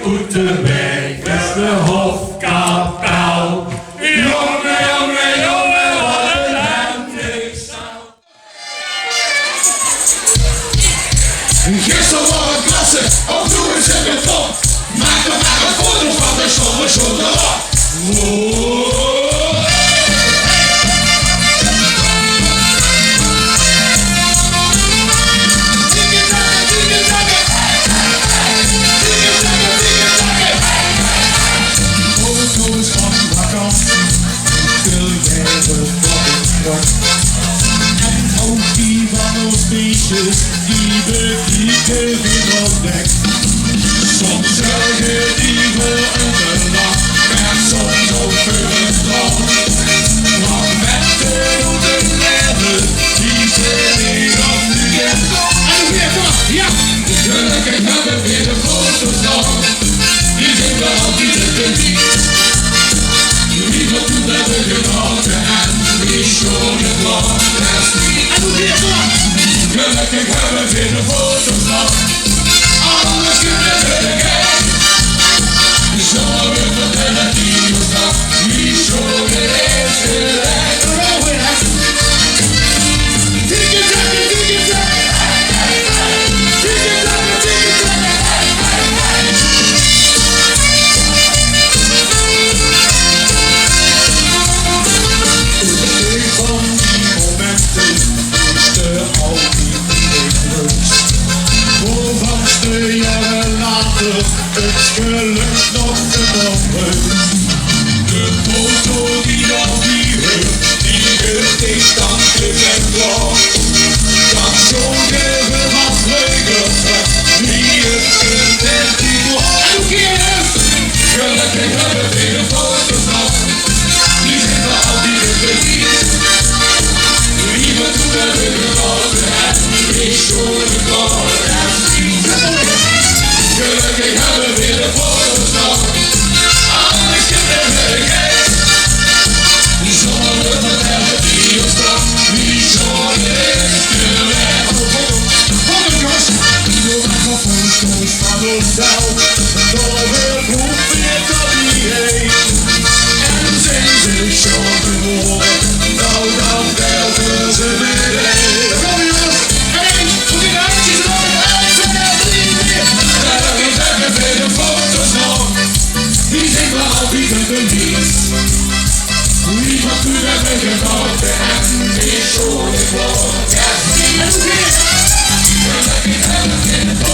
Oeterbeek is de hofkapel. Jongen, jongen, jongen, wat een hemdingstel. Gisteren was het klasse, ook toen is het weer top. Maak er maar een foto van de zomer zo erop. Foto's van vakantie, wil jij de en ook die van ons beestjes, die bekijken weer op dek. Soms zorgen die voor een lach, en soms ook voor een dag. Want met de rode nerven, die zijn hier op nu en zo. En weer toch, ja! Gelukkig hebben we weer de foto's nog. Die zijn wel altijd te geniet. Liever toen dat we genoten en wie schoon het was best niet. En weer toch! Gelukkig hebben we weer de foto's nog. Alles kunnen we bekijken. Zullen we vertellen die ons nog wie schoon het is gelijk. Het geluk nog genomen. De foto die nog vieren, die geeft dan stuk en blauw. Dat zo'n leven wat leuker, wie het kunt en die wordt. En hoe keer het? Gelukkig hebben we de foto's nog, die zijn wel altijd te geniet. Wie we toen hebben genoten en wie schoon het was en ziet. Gelukkig hebben we weer de foto's nog. Alles kunnen we bekijken. Zullen we vertellen die ons nog wie schoon is gelijk. Foto's, doe maar van foto's van onszelf. Door het hoef weer dat niet heen. En zijn ze schoon geworden, nou dan belden ze weer heen. Kom jongens, en eens, hoe die handjes erop. 1, 2, 3, 4. Gelukkig hebben we de foto's nog, die zijn wel altijd te geniet. Wie van toen hebben genoten en wie schoon het wordt, ja. En hoe weer? Gelukkig hebben we de foto's.